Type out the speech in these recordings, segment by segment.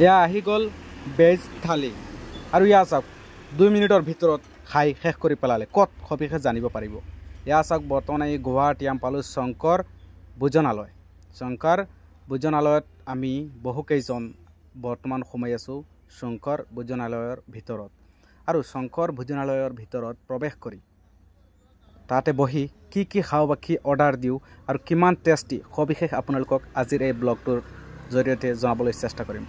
এয়া আহি গ'ল ভেজ থালি আৰু ইয়া চাওক 2 মিনিটৰ ভিতৰত খাই শেষ কৰি পেলালে ক'ত সবিশেষ জানিব পাৰিব। ইয়া চাওক বৰ্তমান এই গুৱাহাটী আমি পালোঁ শংকৰ ভোজনালয়ত আমি বহুকেইজন বৰ্তমান সোমাই আছোঁ শংকৰ ভোজনালয়ৰ ভিতৰত আৰু শংকৰ ভোজনালয়ৰ ভিতৰত প্ৰৱেশ কৰি তাতে বহি কি খাওঁ বা কি অৰ্ডাৰ দিওঁ আৰু কিমান টেষ্টি সবিশেষ আপোনালোকক আজিৰ এই ব্লগটোৰ জৰিয়তে জনাবলৈ চেষ্টা কৰিম।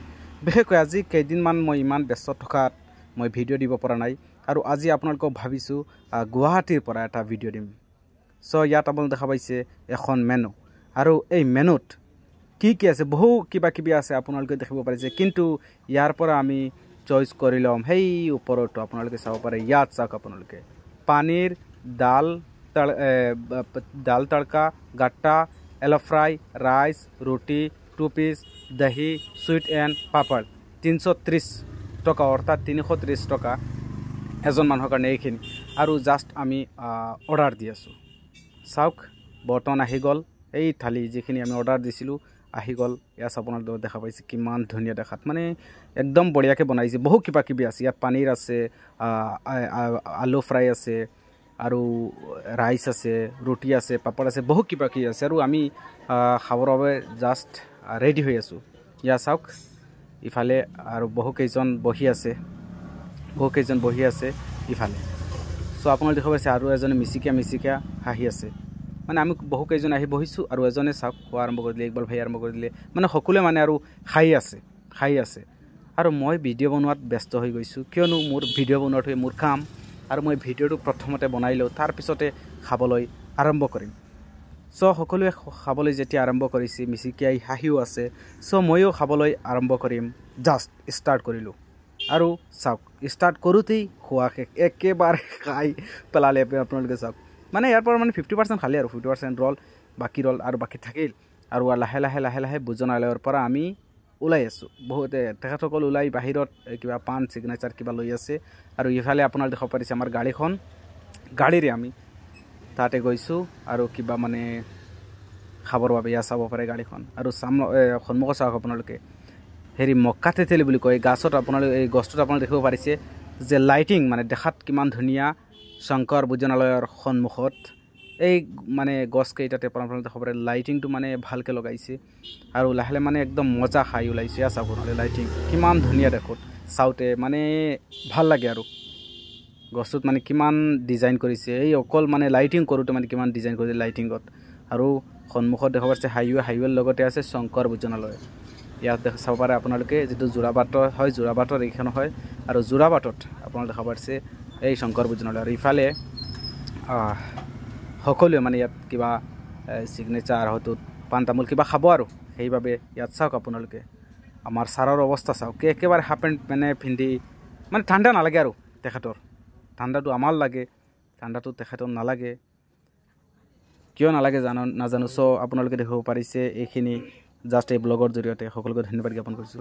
বিশেষকৈ আজি কেইদিনমান মই ইমান ব্যস্ত থকাত মই ভিডিঅ' দিব পৰা নাই আৰু আজি আপোনালোকক ভাবিছোঁ গুৱাহাটীৰ পৰা এটা ভিডিঅ' দিম। চ' ইয়াত আপোনালোকে দেখা পাইছে এখন মেনু আৰু এই মেনুত কি আছে বহু কিবা আছে আপোনালোকে দেখিব পাৰিছে, কিন্তু ইয়াৰ পৰা আমি চইচ কৰি ল'ম সেই ওপৰতো আপোনালোকে চাব পাৰে। ইয়াত চাওক আপোনালোকে পানীৰ দাল তড়কা গাট্টা এলো ফ্ৰাই ৰাইচ ৰুটি 2 পিচ দহি সুইট এণ্ড পাপড় 330 টকা অৰ্থাৎ 330 টকা এজন মানুহৰ কাৰণে এইখিনি আৰু জাষ্ট আমি অৰ্ডাৰ দি আছোঁ। চাওক বৰ্তমান আহি গ'ল এই থালি যিখিনি আমি অৰ্ডাৰ দিছিলোঁ আহি গ'ল। ইয়াত আপোনালোকে দেখা পাইছে কিমান ধুনীয়া দেখাত, মানে একদম বঢ়িয়াকৈ বনাইছে। বহু কিবা আছে ইয়াত, পানীৰ আছে, আলু ফ্ৰাই আছে আৰু ৰাইচ আছে, ৰুটি আছে, পাপড় আছে, বহু কিবা আছে আৰু আমি খাবৰ বাবে জাষ্ট ৰেডি হৈ আছোঁ। ইয়াত চাওক ইফালে আৰু বহুকেইজন বহি আছে ইফালে। চ' আপোনালোকে দেখা পাইছে আৰু এজনে মিচিকিয়া হাঁহি আছে, মানে আমি বহুকেইজন আহি বহিছোঁ আৰু এজনে চাওক খোৱা আৰম্ভ কৰি দিলে, ইকবাল ভাই আৰম্ভ কৰি দিলে, মানে সকলোৱে মানে আৰু খাই আছে আৰু মই ভিডিঅ' বনোৱাত ব্যস্ত হৈ গৈছোঁ, কিয়নো মোৰ ভিডিঅ' বনোৱাটোৱে মোৰ কাম আৰু মই ভিডিঅ'টো প্ৰথমতে বনাই লওঁ, তাৰপিছতে খাবলৈ আৰম্ভ কৰিম। চ' সকলোৱে খাবলৈ যেতিয়া আৰম্ভ কৰিছে, মিচিকিয়াই হাঁহিও আছে, চ' ময়ো খাবলৈ আৰম্ভ কৰিম। জাষ্ট ষ্টাৰ্ট কৰিলোঁ আৰু চাওক ষ্টাৰ্ট কৰোঁতেই খোৱা শেষ, একেবাৰে খাই পেলালে আপোনালোকে চাওক। মানে ইয়াৰ পৰা মানে 50% খালে আৰু 50% বাকী ৰ'ল আৰু বাকী থাকিল আৰু লাহে লাহে ভোজনালয়ৰ পৰা আমি ওলাই আছোঁ। বহুতে তেখেতসকল ওলাই বাহিৰত কিবা পাণ ছিগনেচাৰ কিবা লৈ আছে আৰু ইফালে আপোনালোকে দেখা পাৰিছে আমাৰ গাড়ীৰে আমি তাতে গৈছোঁ আৰু কিবা মানে খাবৰ বাবে ইয়াত চাব পাৰে গাড়ীখন আৰু সন্মুখত চাওক আপোনালোকে হেৰি মক্কা তেতেলী বুলি কয় গাছত, আপোনালোকে এই গছটোত আপোনালোকে দেখিব পাৰিছে যে লাইটিং মানে দেখাত কিমান ধুনীয়া। শংকৰ ভোজনালয়ৰ সন্মুখত এই মানে গছকেইটাতে আপোনালোকে দেখিব পাৰে লাইটিংটো মানে ভালকৈ লগাইছে আৰু লাহে মানে একদম মজা খাই ওলাইছে। ইয়াত চাওক আপোনালোকে লাইটিং কিমান ধুনীয়া দেখোন, চাওঁতে মানে ভাল লাগে আৰু গছটোত মানে কিমান ডিজাইন কৰিছে, এই অকল মানে লাইটিং কৰোঁতে মানে কিমান ডিজাইন কৰিছে লাইটিঙত। আৰু সন্মুখত দেখা পাইছে হাইৱেৰ লগতে আছে শংকৰ ভোজনালয়। ইয়াত চাব পাৰে আপোনালোকে যিটো যোৰাবাট হয়, যোৰাবাটৰ এইখন হয় আৰু যোৰাবাটত আপোনালোকে দেখা পাইছে এই শংকৰ ভোজনালয়। আৰু ইফালে সকলোৱে মানে ইয়াত কিবা ছিগনেচাৰ হয়তো পাণ তামোল কিবা খাব আৰু সেইবাবে ইয়াত চাওক আপোনালোকে আমাৰ ছাৰৰ অৱস্থা চাওক, একেবাৰে হাফ পেণ্ট মানে পিন্ধি, মানে ঠাণ্ডা নালাগে আৰু তেখেতৰ, ঠাণ্ডাটো আমাৰ লাগে, ঠাণ্ডাটো তেখেতৰ নালাগে, কিয় নালাগে নাজানো। চ' আপোনালোকে দেখিব পাৰিছে এইখিনি জাষ্ট এই ব্লগৰ জৰিয়তে সকলোকে ধন্যবাদ জ্ঞাপন কৰিছোঁ।